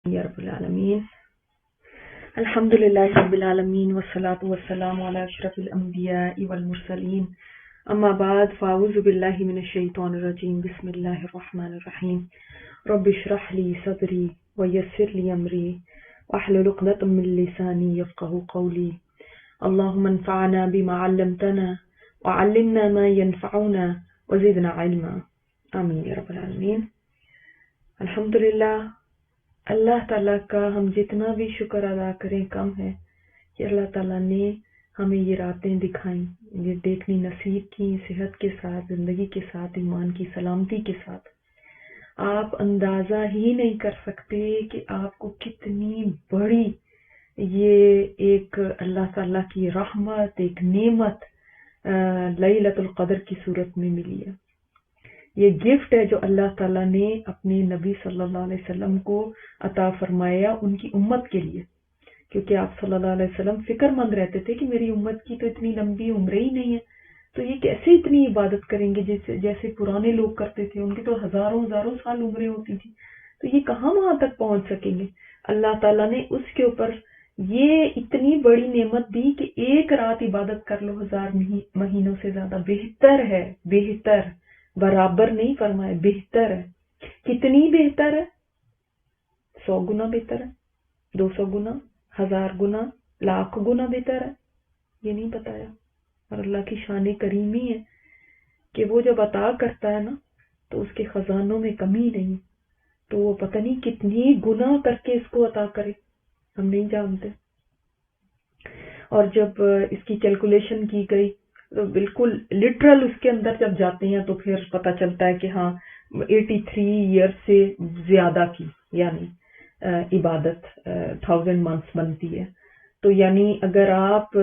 یا رب العالمین الحمدللہ رب العالمین والصلاة والسلام علی اشرف الانبیاء والمرسلین اما بعد فاعوذ باللہ من الشیطان الرجیم بسم اللہ الرحمن الرحیم رب اشرح لی صدری ویسر لی امری واحلل عقدۃ من لسانی یفقهوا قولی اللہم انفعنا بما علمتنا وعلمنا ما ينفعنا وزدنا علما آمین یا رب العالمین۔ الحمدللہ اللہ تعالیٰ کا ہم جتنا بھی شکر ادا کریں کم ہے کہ اللہ تعالیٰ نے ہمیں یہ راتیں دکھائیں، یہ دیکھنی نصیب کی، صحت کے ساتھ، زندگی کے ساتھ، ایمان کی سلامتی کے ساتھ۔ آپ اندازہ ہی نہیں کر سکتے کہ آپ کو کتنی بڑی یہ ایک اللہ تعالیٰ کی رحمت، ایک نعمت لیلۃ القدر کی صورت میں ملی ہے۔ یہ گفٹ ہے جو اللہ تعالیٰ نے اپنے نبی صلی اللہ علیہ وسلم کو عطا فرمایا ان کی امت کے لیے، کیونکہ آپ صلی اللہ علیہ وسلم فکر مند رہتے تھے کہ میری امت کی تو اتنی لمبی عمر ہی نہیں ہے، تو یہ کیسے اتنی عبادت کریں گے جیسے پرانے لوگ کرتے تھے، ان کی تو ہزاروں سال عمریں ہوتی تھی، تو یہ کہاں وہاں تک پہنچ سکیں گے۔ اللہ تعالیٰ نے اس کے اوپر یہ اتنی بڑی نعمت دی کہ ایک رات عبادت کر لو 1000 مہینوں سے زیادہ بہتر ہے، بہتر، برابر نہیں فرمائے، بہتر ہے۔ کتنی بہتر ہے؟ 100 گنا بہتر ہے، 200 گنا، 1000 گنا، لاکھ گنا بہتر ہے، یہ نہیں بتایا۔ اور اللہ کی شان کریمی ہے کہ وہ جب عطا کرتا ہے نا تو اس کے خزانوں میں کمی نہیں، تو وہ پتہ نہیں کتنی گنا کر کے اس کو عطا کرے، ہم نہیں جانتے۔ اور جب اس کی کیلکولیشن کی گئی تو بالکل لٹرل اس کے اندر جب جاتے ہیں تو پھر پتہ چلتا ہے کہ ہاں 83 ایئر سے زیادہ کی یعنی عبادت 1000 منتھس بنتی ہے۔ تو یعنی اگر آپ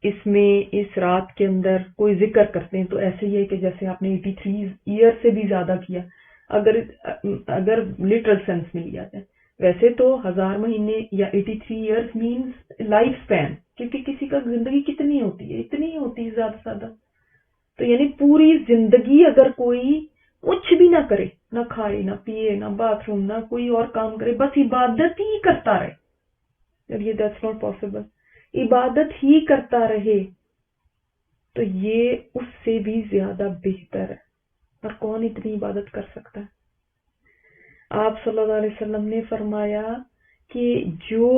اس میں اس رات کے اندر کوئی ذکر کرتے ہیں تو ایسے ہی ہے کہ جیسے آپ نے 83 ایئر سے بھی زیادہ کیا، اگر لٹرل سینس میں لیا جائے۔ ویسے تو 1000 مہینے یا 83 ایئرز مینز لائف سپین، کیونکہ کسی کا زندگی کتنی ہوتی ہے، اتنی ہوتی ہے زیادہ سے زیادہ، تو یعنی پوری زندگی اگر کوئی کچھ بھی نہ کرے، نہ کھائے، نہ پیے، نہ باتھ روم، نہ کوئی اور کام کرے، بس عبادت ہی کرتا رہے، اور یہ دیٹس ناٹ پاسبل، عبادت ہی کرتا رہے تو یہ اس سے بھی زیادہ بہتر ہے۔ اور کون اتنی عبادت کر سکتا ہے؟ آپ صلی اللہ علیہ وسلم نے فرمایا کہ جو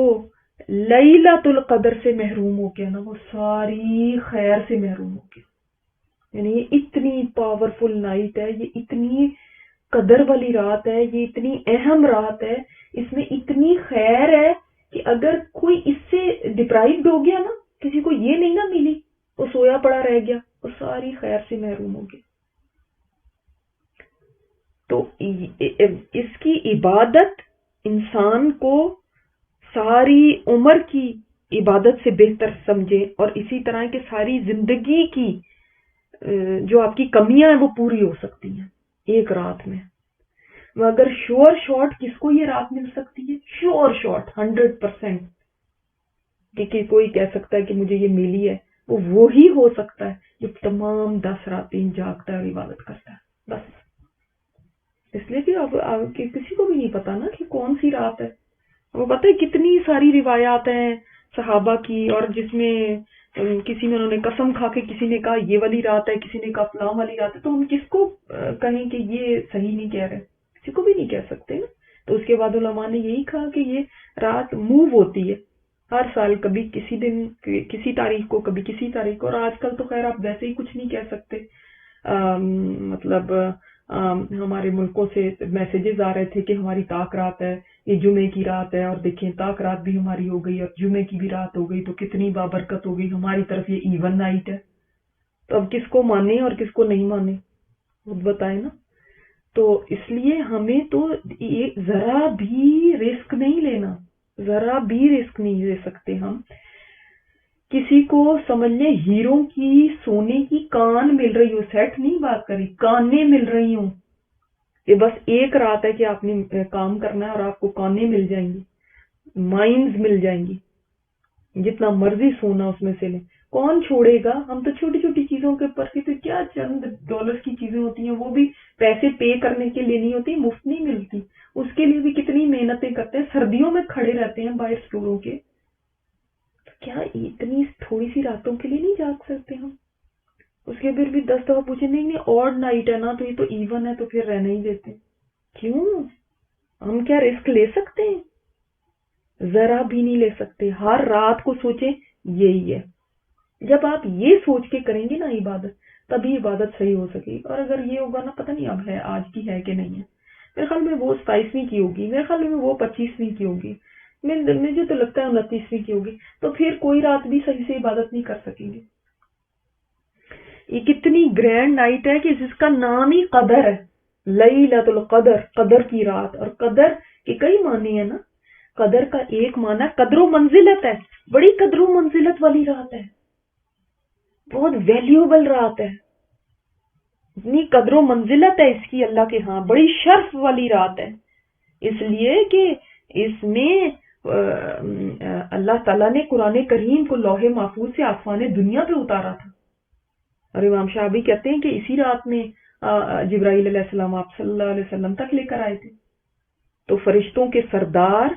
لیلۃ القدر سے محروم ہو گیا نا وہ ساری خیر سے محروم ہو گیا۔ یعنی یہ اتنی پاورفل نائٹ ہے، یہ اتنی قدر والی رات ہے، یہ اتنی اہم رات ہے، اس میں اتنی خیر ہے کہ اگر کوئی اس سے ڈپرائیوڈ ہو گیا نا، کسی کو یہ نہیں نہ ملی، وہ سویا پڑا رہ گیا، وہ ساری خیر سے محروم ہو گیا۔ تو اس کی عبادت انسان کو ساری عمر کی عبادت سے بہتر سمجھے، اور اسی طرح کہ ساری زندگی کی جو آپ کی کمیاں ہیں وہ پوری ہو سکتی ہیں ایک رات میں۔ مگر شور شارٹ کس کو یہ رات مل سکتی ہے؟ شور شارٹ 100%، کہ کوئی کہہ سکتا ہے کہ مجھے یہ ملی ہے، وہ وہی ہو سکتا ہے جو تمام 10 راتیں جاگتا ہے اور عبادت کرتا ہے، بس۔ اس لیے کہ اب کسی کو بھی نہیں پتا نا کہ کون سی رات ہے۔ وہ پتہ ہے کتنی ساری روایات ہیں صحابہ کی، اور جس میں کسی نے انہوں نے قسم کھا کے کسی نے کہا یہ والی رات ہے، کسی نے کہا فلاں والی رات ہے، تو ہم کس کو کہیں کہ یہ صحیح نہیں کہہ رہے؟ کسی کو بھی نہیں کہہ سکتے نا۔ تو اس کے بعد علماء نے یہی کہا کہ یہ رات موو ہوتی ہے ہر سال، کبھی کسی دن کسی تاریخ کو، کبھی کسی تاریخ کو، اور آج کل تو خیر آپ ویسے ہی کچھ نہیں کہہ سکتے۔ مطلب ہمارے ملکوں سے میسیجز آ رہے تھے کہ ہماری طاق رات ہے، یہ جمعے کی رات ہے، اور دیکھیں طاق رات بھی ہماری ہو گئی اور جمعے کی بھی رات ہو گئی، تو کتنی بابرکت ہو گئی، ہماری طرف یہ ایون نائٹ ہے۔ تو اب کس کو مانے اور کس کو نہیں مانے، خود بتائیں نا۔ تو اس لیے ہمیں تو ذرا بھی رسک نہیں لینا، ذرا بھی رسک نہیں لے سکتے ہم۔ کسی کو سمجھ لیں ہیروں کی سونے کی کان مل رہی ہو، سیٹ نہیں بات کری، کانیں مل رہی ہوں، یہ بس ایک رات ہے کہ آپ نے کام کرنا ہے اور آپ کو کانیں مل جائیں گی، مائنز مل جائیں گی، جتنا مرضی سونا اس میں سے لیں۔ کون چھوڑے گا؟ ہم تو چھوٹی چھوٹی چیزوں کے اوپر تو کیا چند ڈالرز کی چیزیں ہوتی ہیں، وہ بھی پیسے پے کرنے کے لیے نہیں ہوتی، مفت نہیں ملتی، اس کے لیے بھی کتنی محنتیں کرتے ہیں, سردیوں میں کھڑے رہتے ہیں باہر اسٹوروں کے, تو کیا اتنی تھوڑی سی راتوں کے لیے نہیں جاگ سکتے ہم؟ اس کے پھر بھی 10 دفعہ پوچھے نہیں آڈ نائٹ ہے نا, تو یہ تو ایون ہے, تو پھر رہنے ہی دیتے. کیوں؟ ہم کیا رسک لے سکتے ہیں؟ ذرا بھی نہیں لے سکتے. ہر رات کو سوچیں یہی ہے. جب آپ یہ سوچ کے کریں گے نا عبادت, تبھی عبادت صحیح ہو سکے. اور اگر یہ ہوگا نا, پتہ نہیں اب ہے آج کی ہے کہ نہیں ہے, میرے خیال میں وہ 27ویں کی ہوگی, میرے خیال میں وہ 25ویں کی ہوگی, مجھے تو لگتا ہے 29ویں کی ہوگی, تو پھر کوئی رات بھی صحیح سے عبادت نہیں کر سکیں گے. یہ کتنی گرینڈ نائٹ ہے کہ جس کا نام ہی قدر ہے, لیلۃ القدر, قدر کی رات. اور قدر کے کئی معنی ہیں نا. قدر کا ایک معنی قدر و منزلت ہے, بڑی قدر و منزلت والی رات ہے, بہت ویلیوبل رات ہے, اتنی قدر و منزلت ہے اس کی اللہ کے ہاں, بڑی شرف والی رات ہے. اس لیے کہ اس میں اللہ تعالیٰ نے قرآن کریم کو لوح محفوظ سے آسمان دنیا پہ اتارا تھا. اور امام شعبی کہتے ہیں کہ اسی رات میں جبرائیل علیہ السلام آپ صلی اللہ علیہ وسلم تک لے کر آئے تھے. تو فرشتوں کے سردار,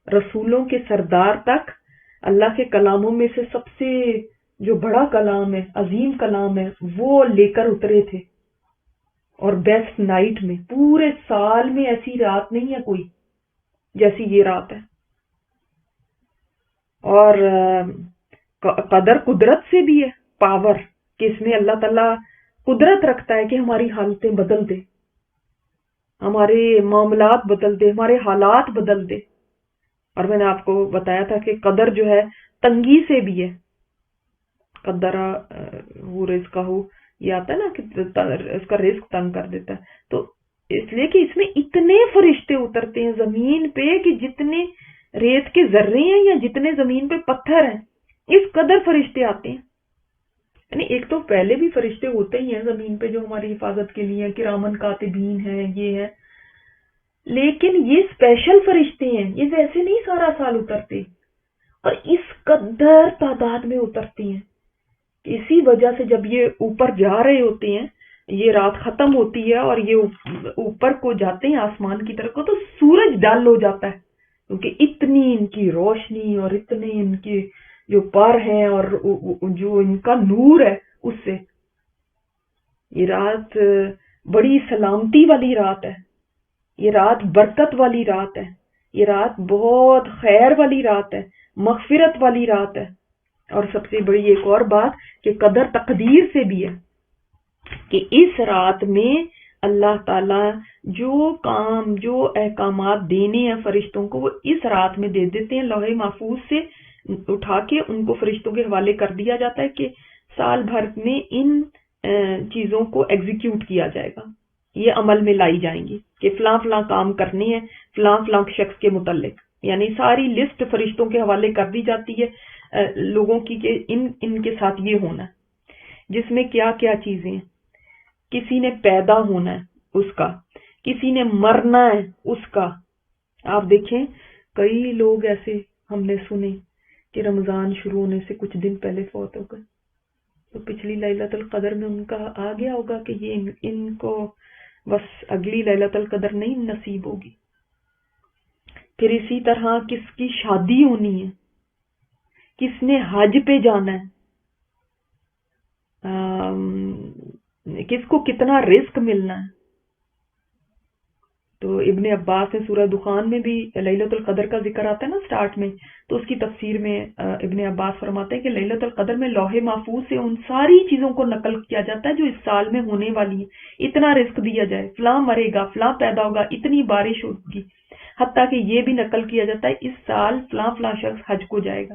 رسولوں کے سردار تک اللہ کے کلاموں میں سے سب سے جو بڑا کلام ہے, عظیم کلام ہے, وہ لے کر اترے تھے. اور بیسٹ نائٹ میں, پورے سال میں ایسی رات نہیں ہے کوئی جیسی یہ رات ہے. اور قدر قدرت سے بھی ہے, پاور, کہ اس میں اللہ تعالیٰ قدرت رکھتا ہے کہ ہماری حالتیں بدل دے, ہمارے معاملات بدل دے, ہمارے حالات بدل دے. اور میں نے آپ کو بتایا تھا کہ قدر جو ہے تنگی سے بھی ہے. قدر وہ رزق ہو, یہ آتا ہے نا کہ اس کا رزق تنگ کر دیتا ہے. تو اس لیے کہ اس میں اتنے فرشتے اترتے ہیں زمین پہ کہ جتنے ریت کے ذرے ہیں یا جتنے زمین پہ پتھر ہیں, اس قدر فرشتے آتے ہیں. یعنی ایک تو پہلے بھی فرشتے ہوتے ہی ہیں زمین پہ جو ہماری حفاظت کے لیے, کرامن کاتبین ہیں, یہ ہے, لیکن یہ اسپیشل فرشتے ہیں, یہ ویسے نہیں سارا سال اترتے, اور اس قدر تعداد میں اترتے ہیں. اسی وجہ سے جب یہ اوپر جا رہے ہوتے ہیں, یہ رات ختم ہوتی ہے اور یہ اوپر کو جاتے ہیں آسمان کی طرف کو, تو سورج ڈل ہو جاتا ہے, کیونکہ اتنی ان کی روشنی اور اتنے ان کے جو پر ہیں اور جو ان کا نور ہے, اس سے یہ رات بڑی سلامتی والی رات ہے, یہ رات برکت والی رات ہے, یہ رات بہت خیر والی رات ہے, مغفرت والی رات ہے. اور سب سے بڑی ایک اور بات کہ قدر تقدیر سے بھی ہے, کہ اس رات میں اللہ تعالیٰ جو کام, جو احکامات دینے ہیں فرشتوں کو, وہ اس رات میں دے دیتے ہیں. لوح محفوظ سے اٹھا کے ان کو فرشتوں کے حوالے کر دیا جاتا ہے کہ سال بھر میں ان چیزوں کو ایگزیکیوٹ کیا جائے گا, یہ عمل میں لائی جائیں گی کہ فلاں فلاں کام کرنے ہیں فلاں فلاں شخص کے متعلق. یعنی ساری لسٹ فرشتوں کے حوالے کر دی جاتی ہے لوگوں کی کہ ان کے ساتھ یہ ہونا ہے, جس میں کیا کیا چیزیں ہیں. کسی نے پیدا ہونا ہے اس کا, کسی نے مرنا ہے اس کا. آپ دیکھیں کئی لوگ ایسے ہم نے سنے کہ رمضان شروع ہونے سے کچھ دن پہلے فوت ہو گئے, تو پچھلی لیلۃ القدر میں ان کا آ گیا ہوگا کہ یہ ان کو بس اگلی لیلۃ القدر نہیں نصیب ہوگی. پھر اسی طرح کس کی شادی ہونی ہے, کس نے حج پہ جانا ہے, کس کو کتنا رزق ملنا ہے. تو ابن عباس نے سورہ دخان میں بھی لیلۃ القدر کا ذکر آتا ہے نا سٹارٹ میں, تو اس کی تفسیر میں ابن عباس فرماتے ہیں کہ لیلۃ القدر میں لوح محفوظ سے ان ساری چیزوں کو نقل کیا جاتا ہے جو اس سال میں ہونے والی ہے. اتنا رزق دیا جائے, فلاں مرے گا, فلاں پیدا ہوگا, اتنی بارش ہوگی, حتیٰ کہ یہ بھی نقل کیا جاتا ہے اس سال فلاں فلاں شخص حج کو جائے گا.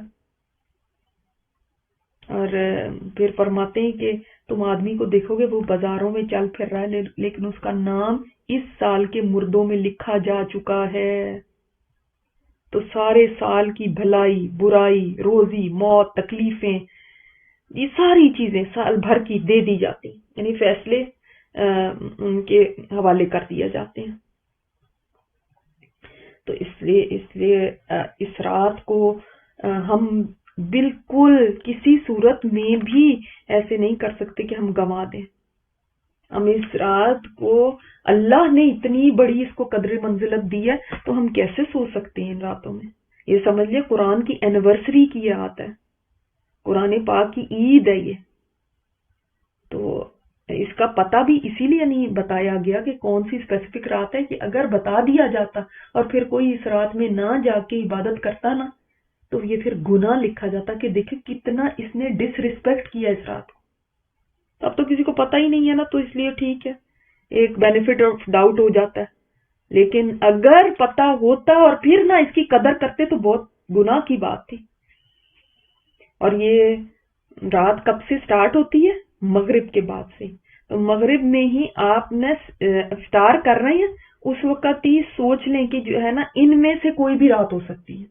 اور پھر فرماتے ہیں کہ تم آدمی کو دیکھو گے وہ بازاروں میں چل پھر رہا ہے, لیکن اس کا نام اس سال کے مردوں میں لکھا جا چکا ہے. تو سارے سال کی بھلائی برائی, روزی موت, تکلیفیں, یہ ساری چیزیں سال بھر کی دے دی جاتی, یعنی فیصلے ان کے حوالے کر دیے جاتے ہیں. تو اس لیے اس رات کو ہم بالکل کسی صورت میں بھی ایسے نہیں کر سکتے کہ ہم گنوا دیں. ہم اس رات کو اللہ نے اتنی بڑی اس کو قدر منزلت دی ہے تو ہم کیسے سو سکتے ہیں ان راتوں میں؟ یہ سمجھ لیں قرآن کی اینیورسری کی رات ہے، قرآن پاک کی عید ہے یہ. تو اس کا پتہ بھی اسی لیے نہیں بتایا گیا کہ کون سی اسپیسیفک رات ہے، کہ اگر بتا دیا جاتا اور پھر کوئی اس رات میں نہ جا کے عبادت کرتا نا تو یہ پھر گناہ لکھا جاتا کہ دیکھیں کتنا اس نے ڈس ریسپیکٹ کیا اس رات کو. اب تو کسی کو پتہ ہی نہیں ہے نا، تو اس لیے ٹھیک ہے، ایک بینیفٹ آف ڈاؤٹ ہو جاتا ہے. لیکن اگر پتہ ہوتا اور پھر نہ اس کی قدر کرتے تو بہت گناہ کی بات تھی. اور یہ رات کب سے سٹارٹ ہوتی ہے؟ مغرب کے بعد سے. تو مغرب میں ہی آپ نے افطار کر رہے ہیں، اس وقت ہی سوچ لیں کہ جو ہے نا ان میں سے کوئی بھی رات ہو سکتی ہے.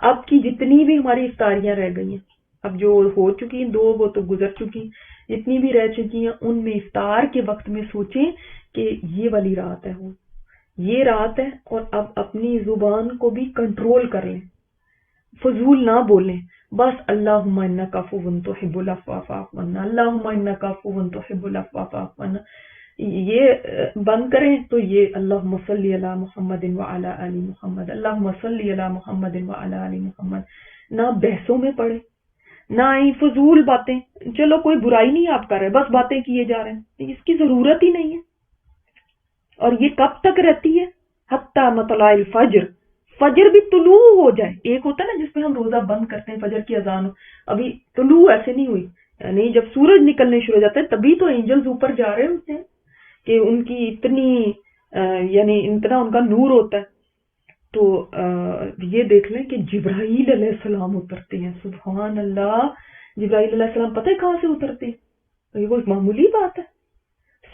اب کی جتنی بھی ہماری افطاریاں رہ گئی ہیں، اب جو ہو چکی ہیں 2 وہ تو گزر چکی، جتنی بھی رہ چکی ہیں ان میں افطار کے وقت میں سوچیں کہ یہ والی رات ہے، وہ یہ رات ہے. اور اب اپنی زبان کو بھی کنٹرول کر لیں، فضول نہ بولیں، بس اللہم انک عفو تحب العفو فاعف عنا، اللہم انک عفو تحب العفو فاعف عنا، یہ بند کریں. تو یہ اللہم صلی علی محمد وعلی آل محمد، اللہم صلی علی محمد وعلی آل محمد، نہ بحثوں میں پڑے نہ ہی فضول باتیں. چلو کوئی برائی نہیں آپ کر رہے، بس باتیں کیے جا رہے ہیں، اس کی ضرورت ہی نہیں ہے. اور یہ کب تک رہتی ہے؟ حتی مطلع الفجر، فجر بھی طلوع ہو جائے. ایک ہوتا ہے نا جس میں ہم روزہ بند کرتے ہیں، فجر کی اذان ہو، ابھی طلوع ایسے نہیں ہوئی، یعنی جب سورج نکلنے شروع ہو جاتا ہے تبھی تو اینجلز اوپر جا رہے ہوتے ہیں کہ ان کی اتنی یعنی اتنا ان کا نور ہوتا ہے. تو یہ دیکھ لیں کہ جبرائیل علیہ السلام اترتے ہیں. سبحان اللہ، جبرائیل علیہ السلام پتہ ہے کہاں سے اترتے ہیں؟ تو یہ کوئی معمولی بات ہے؟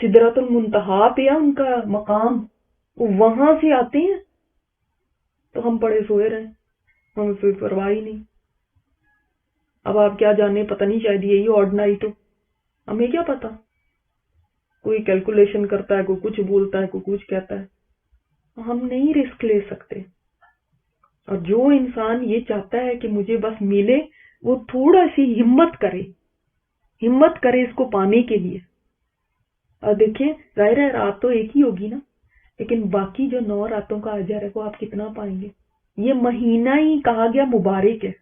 سدرۃ المنتہا پہ ان کا مقام، وہاں سے آتے ہیں. تو ہم پڑے سوئے رہے، ہمیں کوئی پرواہ ہی نہیں. اب آپ کیا جانے، پتہ نہیں شاید یہی آڈ نائٹ ہو، ہمیں کیا پتا. کوئی کیلکولیشن کرتا ہے، کوئی کچھ بولتا ہے، کوئی کچھ کہتا ہے. ہم نہیں رسک لے سکتے. اور جو انسان یہ چاہتا ہے کہ مجھے بس ملے، وہ تھوڑا سی ہمت کرے اس کو پانے کے لیے. اور دیکھیں ظاہر ہے رات تو ایک ہی ہوگی نا، لیکن باقی جو 9 راتوں کا اجر ہے وہ آپ کتنا پائیں گے؟ یہ مہینہ ہی کہا گیا مبارک ہے،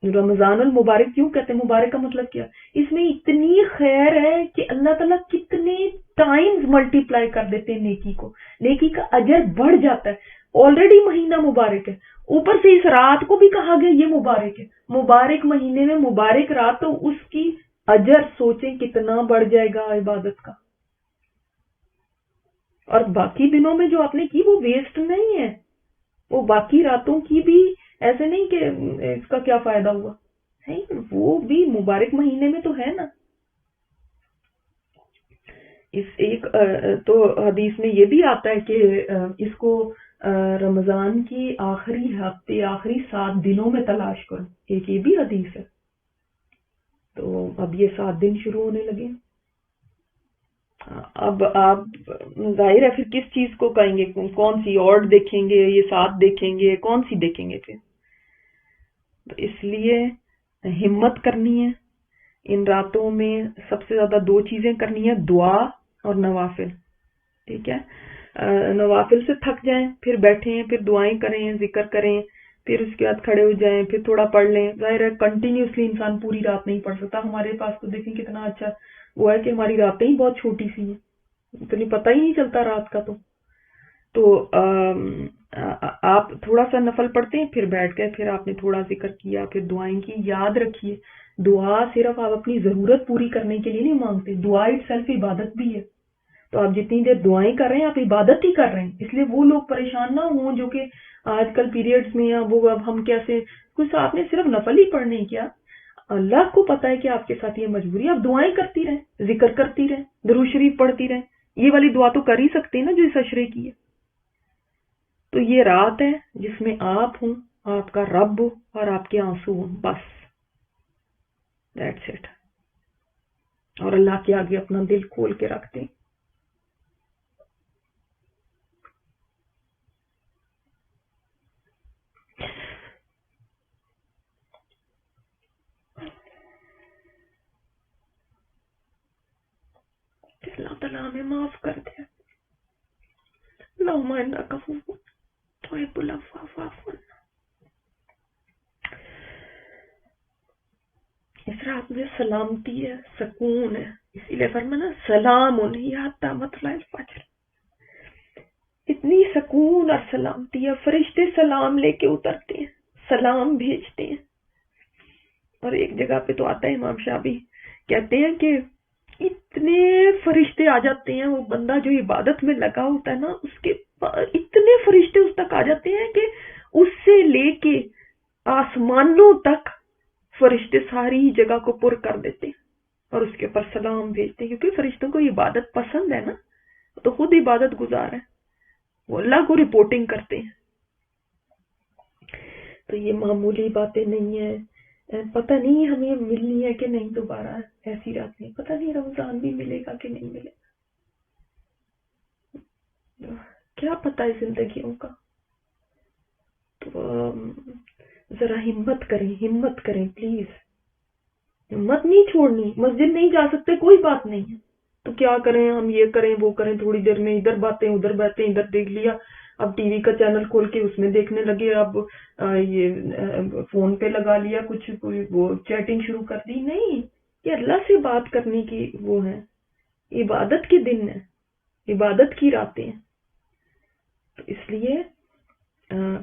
رمضان المبارک. کیوں کہتے ہیں مبارک کا مطلب کیا؟ اس میں اتنی خیر ہے کہ اللہ تعالیٰ کتنے ٹائمز ملٹیپلائی کر دیتے ہیں نیکی کو، نیکی کا اجر بڑھ جاتا ہے. آلریڈی مہینہ مبارک ہے، اوپر سے اس رات کو بھی کہا گیا یہ مبارک ہے. مبارک مہینے میں مبارک رات، تو اس کی اجر سوچیں کتنا بڑھ جائے گا عبادت کا. اور باقی دنوں میں جو آپ نے کی وہ ویسٹ نہیں ہے، وہ باقی راتوں کی بھی ایسے نہیں کہ اس کا کیا فائدہ ہوا، نہیں، وہ بھی مبارک مہینے میں تو ہے نا. اس ایک تو حدیث میں یہ بھی آتا ہے کہ اس کو رمضان کی آخری ہفتے، آخری 7 دنوں میں تلاش کرو، ایک یہ بھی حدیث ہے. تو اب یہ 7 دن شروع ہونے لگے. اب آپ ظاہر ہے پھر کس چیز کو کہیں گے، کون سی اور دیکھیں گے، یہ 7 دیکھیں گے، کون سی دیکھیں گے پھر؟ تو اس لیے ہمت کرنی ہے. ان راتوں میں سب سے زیادہ 2 چیزیں کرنی ہے، دعا اور نوافل. ٹھیک ہے، نوافل سے تھک جائیں پھر بیٹھیں، پھر دعائیں کریں، ذکر کریں، پھر اس کے بعد کھڑے ہو جائیں، پھر تھوڑا پڑھ لیں. ظاہر ہے کنٹینیوسلی انسان پوری رات نہیں پڑھ سکتا. ہمارے پاس تو دیکھیں کتنا اچھا وہ ہے کہ ہماری راتیں ہی بہت چھوٹی سی ہیں، اتنی پتہ ہی نہیں چلتا رات کا. تو آپ تھوڑا سا نفل پڑھتے ہیں، پھر بیٹھ گئے، پھر آپ نے تھوڑا ذکر کیا، پھر دعائیں کی. یاد رکھیے دعا صرف آپ اپنی ضرورت پوری کرنے کے لیے نہیں مانگتے، دعا اٹ سیلف عبادت بھی ہے. تو آپ جتنی دیر دعائیں کر رہے ہیں آپ عبادت ہی کر رہے ہیں. اس لیے وہ لوگ پریشان نہ ہوں جو کہ آج کل پیریڈز میں ہیں، وہ اب ہم کیسے، کچھ آپ نے صرف نفل ہی پڑھنے کیا. اللہ کو پتا ہے کہ آپ کے ساتھ یہ مجبوری ہے، آپ دعائیں کرتی رہیں، ذکر کرتی رہیں، درود شریف پڑھتی رہیں. یہ والی دعا تو کر ہی سکتے ہیں نا جو اس اشرے کی ہے. تو یہ رات ہے جس میں آپ ہوں، آپ کا رب ہو اور آپ کے آنسو ہوں، بس دیٹس اٹ. اور اللہ کے آگے اپنا دل کھول کے رکھ دیں. اللہ تعالیٰ ہمیں معاف کر دے. اللہم انک عفو تحب العفو فاعف عنا. اس رات میں سلامتی ہے، سکون ہے، اسی لیے فرمانا سلام حتی مطلع الفجر. اتنی سکون اور سلامتی ہے، فرشتے سلام لے کے اترتے ہیں، سلام بھیجتے ہیں. اور ایک جگہ پہ تو آتا ہے امام شابی کہتے ہیں کہ اتنے فرشتے آ جاتے ہیں، وہ بندہ جو عبادت میں لگا ہوتا ہے نا، اس کے اتنے فرشتے اس تک آ جاتے ہیں کہ اس سے لے کے آسمانوں تک فرشتے ساری جگہ کو پر کر دیتے ہیں اور اس کے اوپر سلام بھیجتے ہیں، کیونکہ فرشتوں کو عبادت پسند ہے نا، تو خود عبادت گزار ہے، وہ اللہ کو رپورٹنگ کرتے ہیں. تو یہ معمولی باتیں نہیں ہیں. پتہ نہیں ہمیں ملنی ہے کہ نہیں دوبارہ ایسی رات میں، پتہ نہیں رمضان بھی ملے گا کہ نہیں ملے گا، کیا پتہ ہے زندگیوں کا. تو ذرا ہمت کریں پلیز، ہمت نہیں چھوڑنی. مسجد نہیں جا سکتے کوئی بات نہیں ہے تو کیا کریں، ہم یہ کریں وہ کریں، تھوڑی دیر میں ادھر باتیں ادھر باتیں، ادھر دیکھ لیا، اب ٹی وی کا چینل کھول کے اس میں دیکھنے لگے، اب یہ فون پہ لگا لیا کچھ، کوئی وہ چیٹنگ شروع کر دی. نہیں، یہ اللہ سے بات کرنے کی وہ ہے، عبادت کے دن ہے، عبادت کی راتیں ہیں. تو اس لیے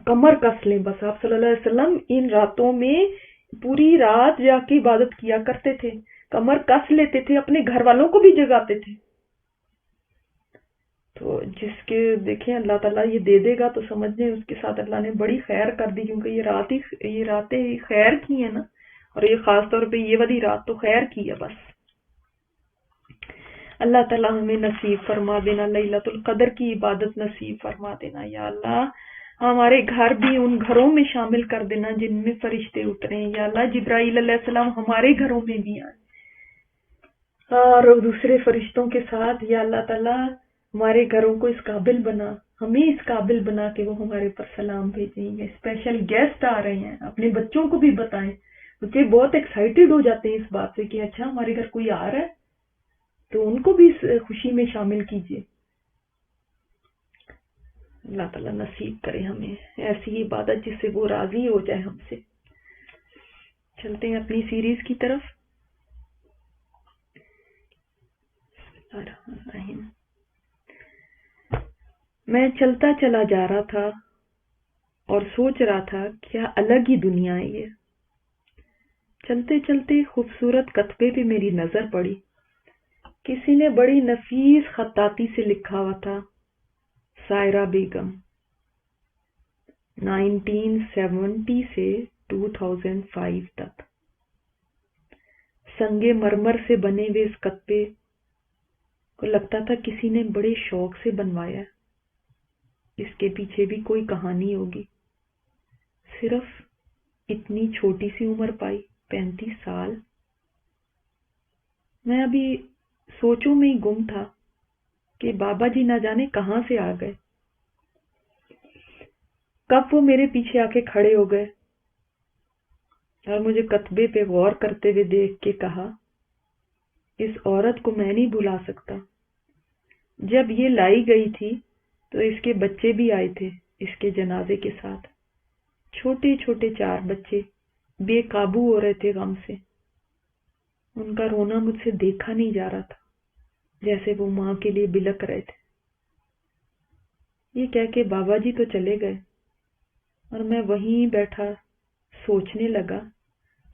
کمر کس لیں بس. آپ صلی اللہ علیہ وسلم ان راتوں میں پوری رات جا کے عبادت کیا کرتے تھے، کمر کس لیتے تھے، اپنے گھر والوں کو بھی جگاتے تھے. تو جس کے دیکھیں اللہ تعالیٰ یہ دے دے گا تو سمجھ لیں اس کے ساتھ اللہ نے بڑی خیر کر دی، کیونکہ یہ راتیں خیر کی ہیں نا، اور یہ خاص طور پہ یہ والی رات تو خیر کی ہے. بس اللہ تعالیٰ ہمیں نصیب فرما دینا، لیلۃ القدر کی عبادت نصیب فرما دینا. یا اللہ ہمارے گھر بھی ان گھروں میں شامل کر دینا جن میں فرشتے اترے ہیں. یا اللہ جبرائیل علیہ السلام ہمارے گھروں میں بھی آئے اور دوسرے فرشتوں کے ساتھ. یا اللہ تعالیٰ ہمارے گھروں کو اس قابل بنا، ہمیں اس قابل بنا کہ وہ ہمارے پر سلام بھیجیں. گے اسپیشل گیسٹ آ رہے ہیں، اپنے بچوں کو بھی بتائیں، بچے بہت ایکسائٹیڈ ہو جاتے ہیں اس بات سے کہ اچھا ہمارے گھر کوئی آ رہا ہے، تو ان کو بھی اس خوشی میں شامل کیجیے. اللہ تعالیٰ نصیب کرے ہمیں ایسی عبادت جس سے وہ راضی ہو جائے ہم سے. چلتے ہیں اپنی سیریز کی طرف. میں چلتا چلا جا رہا تھا اور سوچ رہا تھا کیا الگ ہی دنیا ہے یہ. چلتے چلتے خوبصورت کتبے پہ میری نظر پڑی. کسی نے بڑی نفیس خطاطی سے لکھا ہوا تھا، سائرہ بیگم، 1970 سے 2005 تک. سنگ مرمر سے بنے ہوئے اس کتبے کو لگتا تھا کسی نے بڑے شوق سے بنوایا. اس کے پیچھے بھی کوئی کہانی ہوگی. صرف اتنی چھوٹی سی عمر پائی، 35 سال. میں ابھی سوچوں میں ہی گم تھا کہ بابا جی نہ جانے کہاں سے آ گئے. کب وہ میرے پیچھے آ کے کھڑے ہو گئے اور مجھے کتبے پہ غور کرتے ہوئے دیکھ کے کہا، اس عورت کو میں نہیں بھلا سکتا. جب یہ لائی گئی تھی تو اس کے بچے بھی آئے تھے اس کے جنازے کے ساتھ. چھوٹے چھوٹے 4 بچے بے قابو ہو رہے تھے غم سے. ان کا رونا مجھ سے دیکھا نہیں جا رہا تھا، جیسے وہ ماں کے لیے بلک رہے تھے. یہ کہہ کے بابا جی تو چلے گئے اور میں وہیں بیٹھا سوچنے لگا،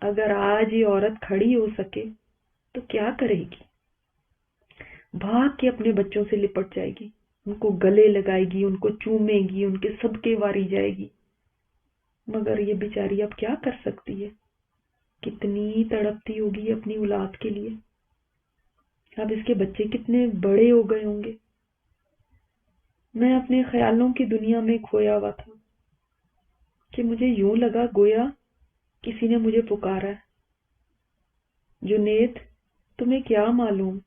اگر آج یہ عورت کھڑی ہو سکے تو کیا کرے گی. بھاگ کے اپنے بچوں سے لپٹ جائے گی، ان کو گلے لگائے گی، ان کو چومے گی، ان کے صدقے واری جائے گی. مگر یہ بیچاری اب کیا کر سکتی ہے، کتنی تڑپتی ہوگی اپنی اولاد کے لیے. اب اس کے بچے کتنے بڑے ہو گئے ہوں گے. میں اپنے خیالوں کی دنیا میں کھویا ہوا تھا کہ مجھے یوں لگا گویا کسی نے مجھے پکارا ہے، جنید تمہیں کیا معلوم،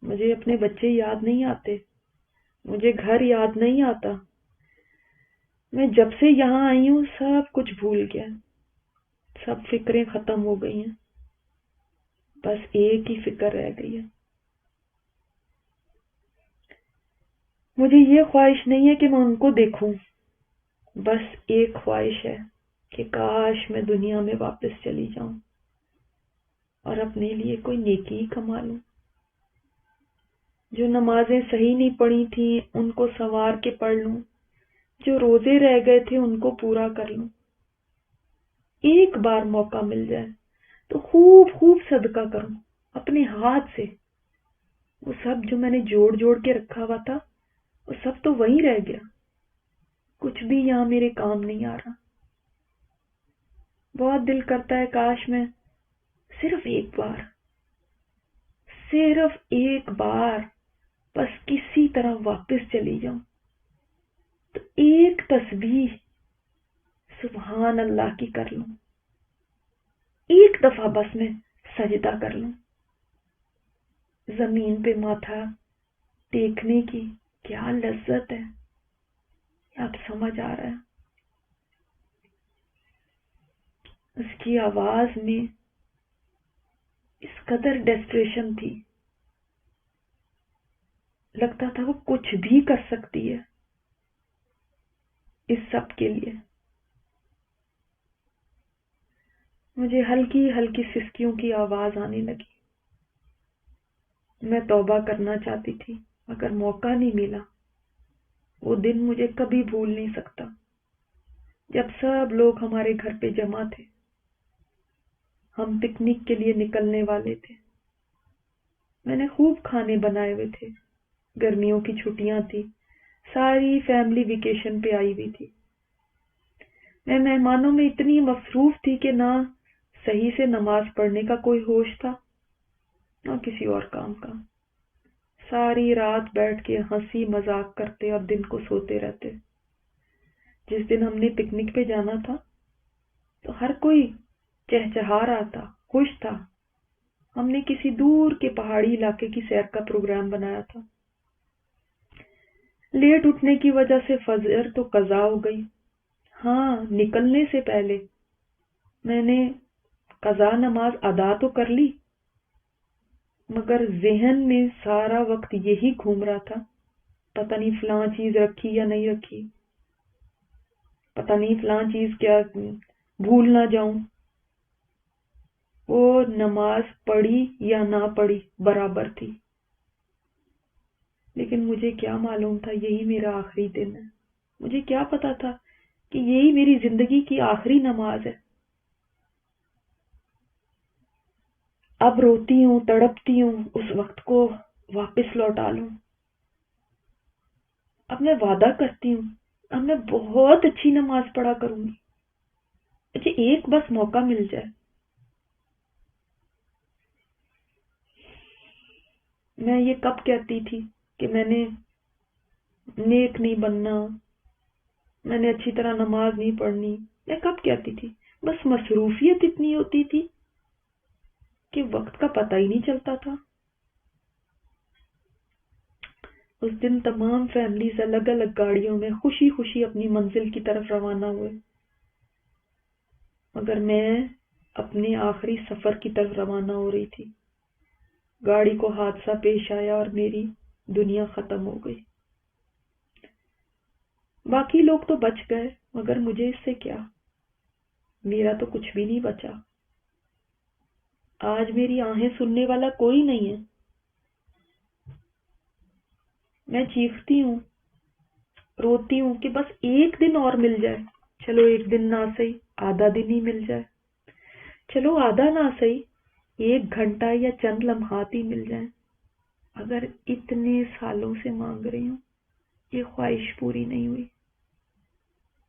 مجھے اپنے بچے یاد نہیں آتے، مجھے گھر یاد نہیں آتا. میں جب سے یہاں آئی ہوں سب کچھ بھول گیا، سب فکریں ختم ہو گئی ہیں، بس ایک ہی فکر رہ گئی ہے، مجھے یہ خواہش نہیں ہے کہ میں ان کو دیکھوں، بس ایک خواہش ہے کہ کاش میں دنیا میں واپس چلی جاؤں اور اپنے لیے کوئی نیکی کما لوں، جو نمازیں صحیح نہیں پڑھی تھیں ان کو سنوار کے پڑھ لوں، جو روزے رہ گئے تھے ان کو پورا کر لوں۔ ایک بار موقع مل جائے تو خوب خوب صدقہ کروں اپنے ہاتھ سے۔ وہ سب جو میں نے جوڑ جوڑ کے رکھا ہوا تھا وہ سب تو وہیں رہ گیا، کچھ بھی یہاں میرے کام نہیں آ رہا۔ بہت دل کرتا ہے کاش میں صرف ایک بار بس کسی طرح واپس چلی جاؤں تو ایک تسبیح سبحان اللہ کی کر لوں، ایک دفعہ بس میں سجدہ کر لوں۔ زمین پہ ماتھا ٹیکنے کی کیا لذت ہے، اب سمجھ آ رہا ہے۔ اس کی آواز میں اس قدر ڈیسپریشن تھی، لگتا تھا وہ کچھ بھی کر سکتی ہے اس سب کے لیے۔ مجھے ہلکی ہلکی سسکیوں کی آواز آنے لگی۔ میں توبہ کرنا چاہتی تھی مگر موقع نہیں ملا۔ وہ دن مجھے کبھی بھول نہیں سکتا جب سب لوگ ہمارے گھر پہ جمع تھے، ہم پکنک کے لیے نکلنے والے تھے۔ میں نے خوب کھانے بنائے ہوئے تھے، گرمیوں کی چھٹیاں تھی، ساری فیملی ویکیشن پہ آئی ہوئی تھی۔ میں مہمانوں میں اتنی مصروف تھی کہ نہ صحیح سے نماز پڑھنے کا کوئی ہوش تھا نہ کسی اور کام کا۔ ساری رات بیٹھ کے ہنسی مذاق کرتے اور دن کو سوتے رہتے۔ جس دن ہم نے پکنک پہ جانا تھا تو ہر کوئی چہچہا رہا تھا، خوش تھا۔ ہم نے کسی دور کے پہاڑی علاقے کی سیر کا پروگرام بنایا تھا۔ لیٹ اٹھنے کی وجہ سے فجر تو قضا ہو گئی۔ ہاں، نکلنے سے پہلے میں نے قضا نماز ادا تو کر لی، مگر ذہن میں سارا وقت یہی گھوم رہا تھا، پتہ نہیں فلاں چیز رکھی یا نہیں رکھی، پتہ نہیں فلاں چیز کیا بھول نہ جاؤں۔ وہ نماز پڑھی یا نہ پڑھی برابر تھی، لیکن مجھے کیا معلوم تھا یہی میرا آخری دن ہے۔ مجھے کیا پتا تھا کہ یہی میری زندگی کی آخری نماز ہے۔ اب روتی ہوں، تڑپتی ہوں اس وقت کو واپس لوٹا لوں۔ اب میں وعدہ کرتی ہوں، اب میں بہت اچھی نماز پڑھا کروں گی۔ مجھے ایک بس موقع مل جائے۔ میں یہ کب کہتی تھی کہ میں نے نیک نہیں بننا، میں نے اچھی طرح نماز نہیں پڑھنی؟ میں کب کہتی تھی؟ بس مصروفیت اتنی ہوتی تھی کہ وقت کا پتہ ہی نہیں چلتا تھا۔ اس دن تمام فیملیز الگ الگ گاڑیوں میں خوشی خوشی اپنی منزل کی طرف روانہ ہوئے، مگر میں اپنے آخری سفر کی طرف روانہ ہو رہی تھی۔ گاڑی کو حادثہ پیش آیا اور میری دنیا ختم ہو گئی۔ باقی لوگ تو بچ گئے مگر مجھے اس سے کیا؟ میرا تو کچھ بھی نہیں بچا۔ آج میری آہیں سننے والا کوئی نہیں ہے۔ میں چیختی ہوں، روتی ہوں کہ بس ایک دن اور مل جائے۔ چلو ایک دن نہ صحیح، آدھا دن ہی مل جائے۔ چلو آدھا نہ صحیح، ایک گھنٹہ یا چند لمحات ہی مل جائیں۔ اگر اتنے سالوں سے مانگ رہی ہوں، یہ خواہش پوری نہیں ہوئی۔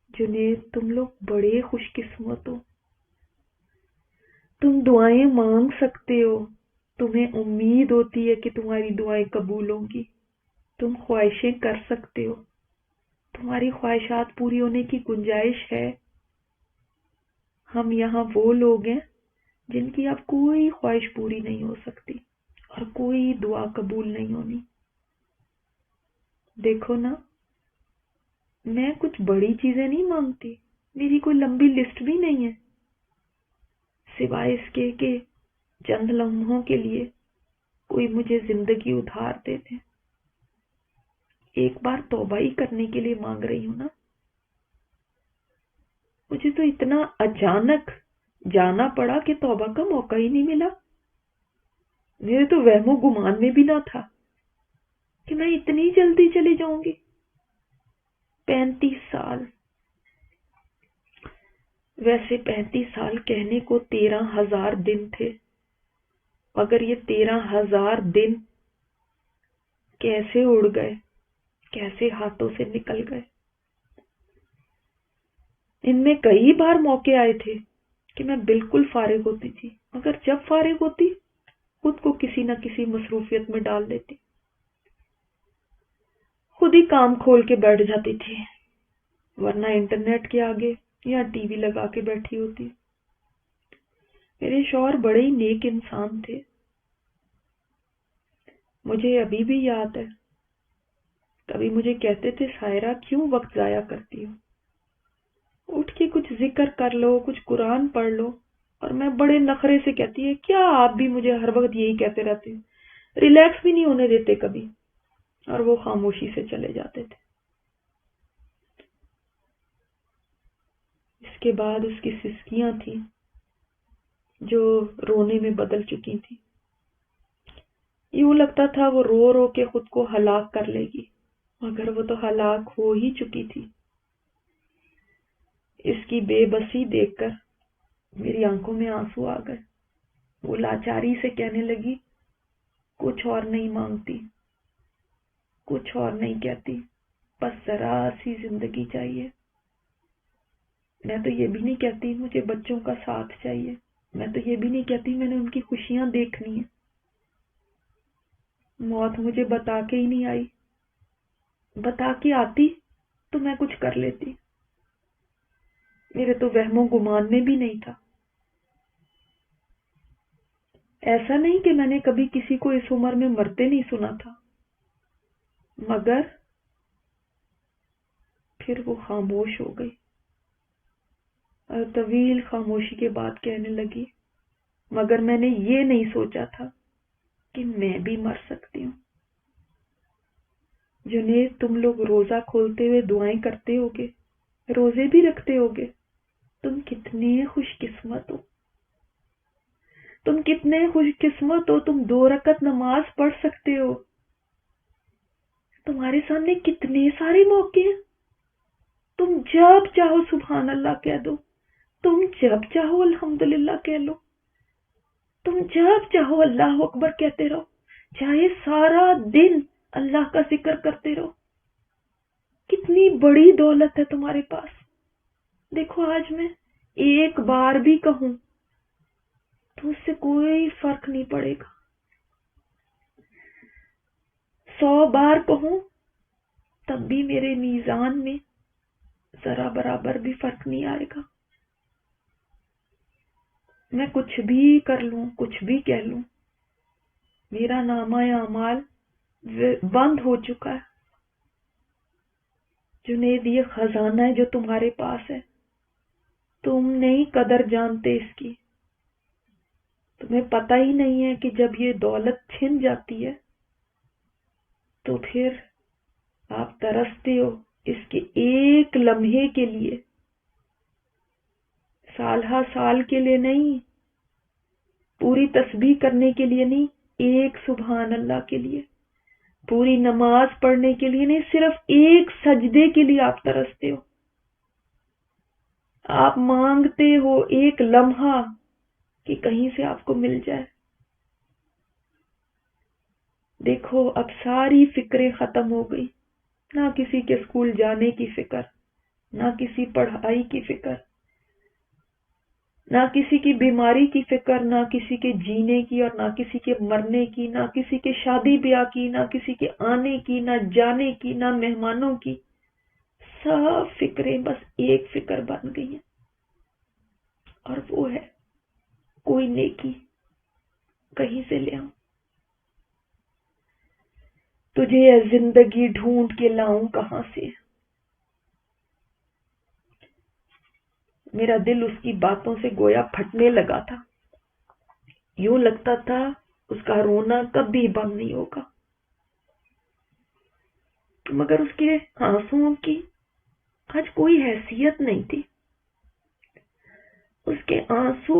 جنید، تم لوگ بڑے خوش قسمت ہو۔ تم دعائیں مانگ سکتے ہو، تمہیں امید ہوتی ہے کہ تمہاری دعائیں قبول ہوں گی، تم خواہشیں کر سکتے ہو، تمہاری خواہشات پوری ہونے کی گنجائش ہے۔ ہم یہاں وہ لوگ ہیں جن کی اب کوئی خواہش پوری نہیں ہو سکتی اور کوئی دعا قبول نہیں ہونی۔ دیکھو نا، میں کچھ بڑی چیزیں نہیں مانگتی، میری کوئی لمبی لسٹ بھی نہیں ہے، سوائے اس کے کہ چند لمحوں کے لیے کوئی مجھے زندگی ادھار دے دے۔ ایک بار توبہ ہی کرنے کے لیے مانگ رہی ہوں نا. مجھے تو اتنا اچانک جانا پڑا کہ توبہ کا موقع ہی نہیں ملا. میرے تو وہم و گمان میں بھی نہ تھا کہ میں اتنی جلدی چلی جاؤں گی. 35 سال. ویسے 35 سال کہنے کو 13,000 دن تھے، مگر یہ 13,000 دن کیسے اڑ گئے، کیسے ہاتھوں سے نکل گئے. ان میں کئی بار موقع آئے تھے کہ میں بالکل فارغ ہوتی تھی، مگر جب فارغ ہوتی خود کو کسی نہ کسی مصروفیت میں ڈال دیتی، خود ہی کام کھول کے بیٹھ جاتی تھی، ورنہ انٹرنیٹ کے آگے یا ٹی وی لگا کے بیٹھی ہوتی. میرے شوہر بڑے ہی نیک انسان تھے. مجھے ابھی بھی یاد ہے، کبھی مجھے کہتے تھے سائرہ کیوں وقت ضائع کرتی ہو، اٹھ کے کچھ ذکر کر لو، کچھ قرآن پڑھ لو. اور میں بڑے نخرے سے کہتی ہے کیا آپ بھی مجھے ہر وقت یہی کہتے رہتے ہیں، ریلیکس بھی نہیں ہونے دیتے کبھی. اور وہ خاموشی سے چلے جاتے تھے. اس کے بعد اس کی سسکیاں تھیں جو رونے میں بدل چکی تھی. یوں لگتا تھا وہ رو رو کے خود کو ہلاک کر لے گی، مگر وہ تو ہلاک ہو ہی چکی تھی. اس کی بے بسی دیکھ کر میری آنکھوں میں آنسو آ گئے. وہ لاچاری سے کہنے لگی کچھ اور نہیں مانگتی، کچھ اور نہیں کہتی، بس ذرا سی زندگی چاہیے. میں تو یہ بھی نہیں کہتی مجھے بچوں کا ساتھ چاہیے، میں تو یہ بھی نہیں کہتی میں نے ان کی خوشیاں دیکھنی ہیں. موت مجھے بتا کے ہی نہیں آئی، بتا کے آتی تو میں کچھ کر لیتی. میرے تو وہم و گمان میں بھی نہیں تھا. ایسا نہیں کہ میں نے کبھی کسی کو اس عمر میں مرتے نہیں سنا تھا، مگر پھر وہ خاموش ہو گئی اور طویل خاموشی کے بعد کہنے لگی مگر میں نے یہ نہیں سوچا تھا کہ میں بھی مر سکتی ہوں. جنید تم لوگ روزہ کھولتے ہوئے دعائیں کرتے ہوگے، روزے بھی رکھتے ہوگے، تم کتنے خوش قسمت ہو، تم کتنے خوش قسمت ہو، تم 2 رکعت نماز پڑھ سکتے ہو. تمہارے سامنے کتنے سارے موقع ہیں. تم جب چاہو سبحان اللہ کہہ دو، تم جب چاہو الحمدللہ کہہ لو، تم جب چاہو اللہ اکبر کہتے رہو، چاہے سارا دن اللہ کا ذکر کرتے رہو. کتنی بڑی دولت ہے تمہارے پاس. دیکھو آج میں ایک بار بھی کہوں تو اس سے کوئی فرق نہیں پڑے گا، 100 بار کہوں تب بھی میرے میزان میں ذرا برابر بھی فرق نہیں آئے گا. میں کچھ بھی کر لوں، کچھ بھی کہہ لوں، میرا نامہ اعمال بند ہو چکا ہے. جنید یہ خزانہ ہے جو تمہارے پاس ہے، تم نہیں قدر جانتے اس کی. تمہیں پتہ ہی نہیں ہے کہ جب یہ دولت چھن جاتی ہے تو پھر آپ ترستے ہو اس کے ایک لمحے کے لیے، سال ہا سال کے لیے نہیں، پوری تسبیح کرنے کے لیے نہیں، ایک سبحان اللہ کے لیے، پوری نماز پڑھنے کے لیے نہیں، صرف ایک سجدے کے لیے آپ ترستے ہو. آپ مانگتے ہو ایک لمحہ کہ کہیں سے آپ کو مل جائے. دیکھو اب ساری فکریں ختم ہو گئی، نہ کسی کے اسکول جانے کی فکر، نہ کسی پڑھائی کی فکر، نہ کسی کی بیماری کی فکر، نہ کسی کے جینے کی اور نہ کسی کے مرنے کی، نہ کسی کے شادی بیاہ کی، نہ کسی کے آنے کی، نہ جانے کی، نہ مہمانوں کی. سب فکریں بس ایک فکر بن گئی ہیں، اور وہ ہے کوئی نیکی کہیں سے لے آؤں. تجھے یہ زندگی ڈھونڈ کے لاؤں کہاں سے. میرا دل اس کی باتوں سے گویا پھٹنے لگا تھا. یوں لگتا تھا اس کا رونا کبھی بند نہیں ہوگا. مگر اس کے آنسوؤں کی آج کوئی حیثیت نہیں تھی. اس کے آنسو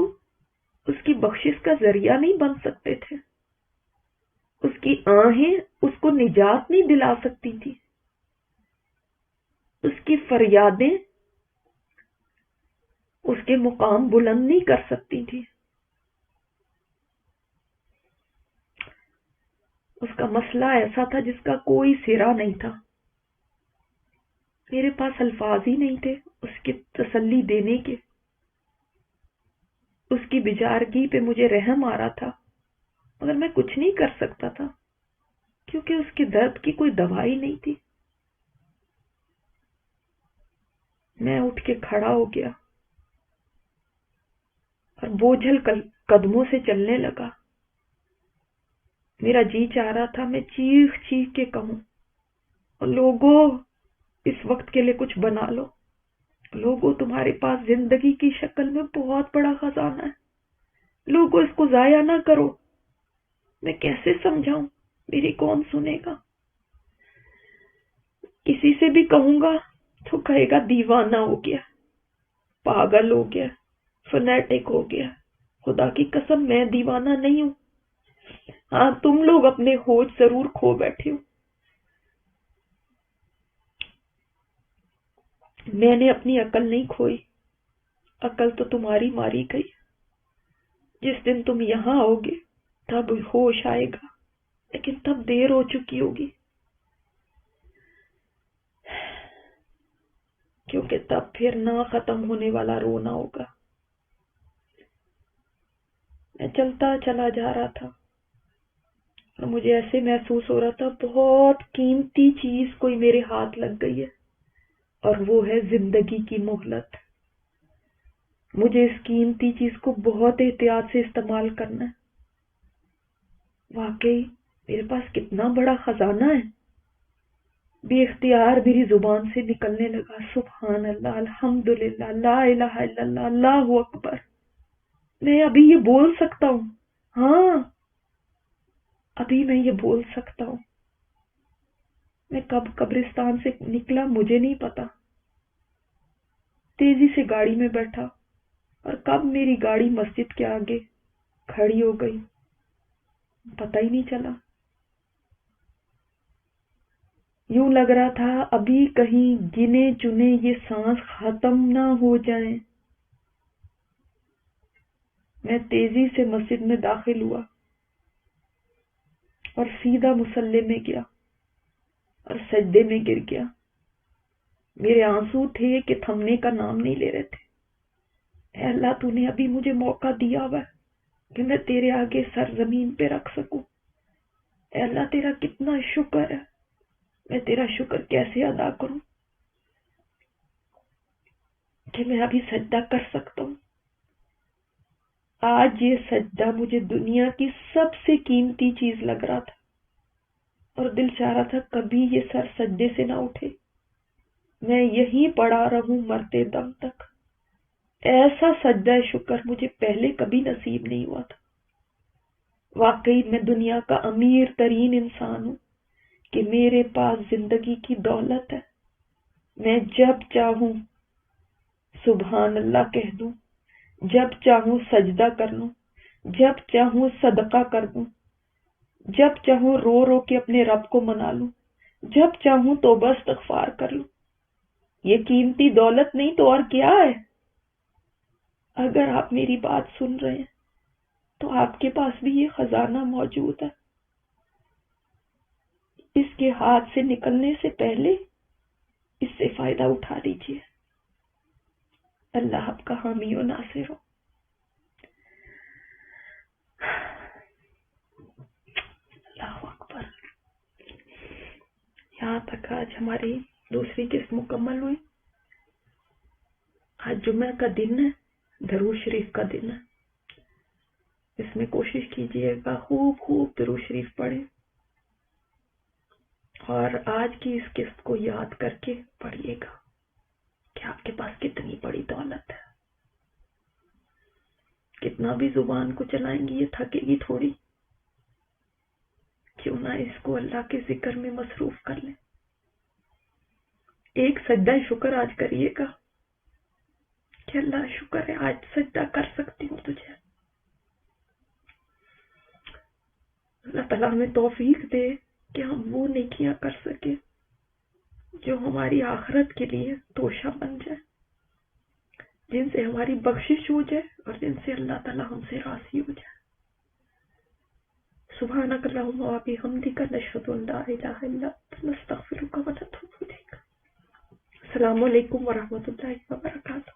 اس کی بخشش کا ذریعہ نہیں بن سکتے تھے. اس کی آہیں اس کو نجات نہیں دلا سکتی تھی. اس کی فریادیں اس کے مقام بلند نہیں کر سکتی تھی. اس کا مسئلہ ایسا تھا جس کا کوئی سرا نہیں تھا. میرے پاس الفاظ ہی نہیں تھے اس کی تسلی دینے کے. اس کی بیچارگی پہ مجھے رحم آ رہا تھا مگر میں کچھ نہیں کر سکتا تھا کیونکہ اس کے درد کی کوئی دوائی نہیں تھی. میں اٹھ کے کھڑا ہو گیا اور بوجھل قدموں سے چلنے لگا. میرا جی چاہ رہا تھا میں چیخ چیخ کے کہوں، لوگوں اس وقت کے لیے کچھ بنا لو. لوگوں تمہارے پاس زندگی کی شکل میں بہت بڑا خزانہ ہے. لوگوں اس کو ضائع نہ کرو. میں کیسے سمجھاؤں؟ میری کون سنے گا؟ کسی سے بھی کہوں گا تو کہے گا دیوانہ ہو گیا، پاگل ہو گیا، فنیٹک ہو گیا. خدا کی قسم میں دیوانہ نہیں ہوں. ہاں تم لوگ اپنے ہوش ضرور کھو بیٹھے ہو. میں نے اپنی عقل نہیں کھوئی. عقل تو تمہاری ماری گئی. جس دن تم یہاں آؤ گے تب ہوش آئے گا، لیکن تب دیر ہو چکی ہوگی، کیونکہ تب پھر نہ ختم ہونے والا رونا ہوگا. میں چلتا چلا جا رہا تھا اور مجھے ایسے محسوس ہو رہا تھا بہت قیمتی چیز کوئی میرے ہاتھ لگ گئی ہے، اور وہ ہے زندگی کی مہلت. مجھے اس قیمتی چیز کو بہت احتیاط سے استعمال کرنا ہے. واقعی میرے پاس کتنا بڑا خزانہ ہے. بے اختیار میری زبان سے نکلنے لگا، سبحان اللہ، الحمدللہ، لا الہ الا اللہ، اللہ اکبر. میں ابھی یہ بول سکتا ہوں. ہاں ابھی میں یہ بول سکتا ہوں. میں کب قبرستان سے نکلا مجھے نہیں پتا. تیزی سے گاڑی میں بیٹھا اور کب میری گاڑی مسجد کے آگے کھڑی ہو گئی پتہ ہی نہیں چلا. یوں لگ رہا تھا ابھی کہیں گنے چنے یہ سانس ختم نہ ہو جائیں. میں تیزی سے مسجد میں داخل ہوا اور سیدھا مصلی میں گیا اور سجدے میں گر گیا. میرے آنسو تھے کہ تھمنے کا نام نہیں لے رہے تھے. اے اللہ تو نے ابھی مجھے موقع دیا ہوا ہے کہ میں تیرے آگے سر زمین پہ رکھ سکوں. اے اللہ تیرا کتنا شکر ہے. میں تیرا شکر کیسے ادا کروں کہ میں ابھی سجدہ کر سکتا ہوں. آج یہ سجدہ مجھے دنیا کی سب سے قیمتی چیز لگ رہا تھا اور دل چاہ رہا تھا کبھی یہ سر سجدے سے نہ اٹھے. میں یہیں پڑا رہوں مرتے دم تک. ایسا سجدہ شکر مجھے پہلے کبھی نصیب نہیں ہوا تھا. واقعی میں دنیا کا امیر ترین انسان ہوں کہ میرے پاس زندگی کی دولت ہے. میں جب چاہوں سبحان اللہ کہہ دوں، جب چاہوں سجدہ کر لوں، جب چاہوں صدقہ کر دوں، جب چاہوں رو رو کے اپنے رب کو منا لوں، جب چاہوں توبہ استغفار کر لوں. یہ قیمتی دولت نہیں تو اور کیا ہے؟ اگر آپ میری بات سن رہے ہیں تو آپ کے پاس بھی یہ خزانہ موجود ہے. اس کے ہاتھ سے نکلنے سے پہلے اس سے فائدہ اٹھا لیجیے. اللہ آپ کا حامی و ناصر ہو. اللہ اکبر. یہاں تک آج ہماری دوسری قسط مکمل ہوئی. آج جمعہ کا دن ہے، درود شریف کا دن ہے. اس میں کوشش کیجیے گا خوب خوب درود شریف پڑھیں اور آج کی اس قسط کو یاد کر کے پڑھیے گا کہ آپ کے پاس کتنی بڑی دولت ہے. کتنا بھی زبان کو چلائیں گی یہ تھکے گی تھوڑی. کیوں نہ اس کو اللہ کے ذکر میں مصروف کر لیں. ایک سجدہ شکر آج کریے گا کہ اللہ شکر ہے آج سجدہ کر سکتی ہوں تجھے. اللہ تعالیٰ ہمیں توفیق دے کہ ہم وہ نیکیاں کر سکیں جو ہماری آخرت کے لیے توشہ بن جائے، جن سے ہماری بخشش ہو جائے اور جن سے اللہ تعالیٰ ہم سے راضی ہو جائے. سبحانک اللہم و بحمدک نشہد ان لا الہ الا انت نستغفرک و نتوب الیک. السلام علیکم ورحمۃ اللہ وبرکاتہ.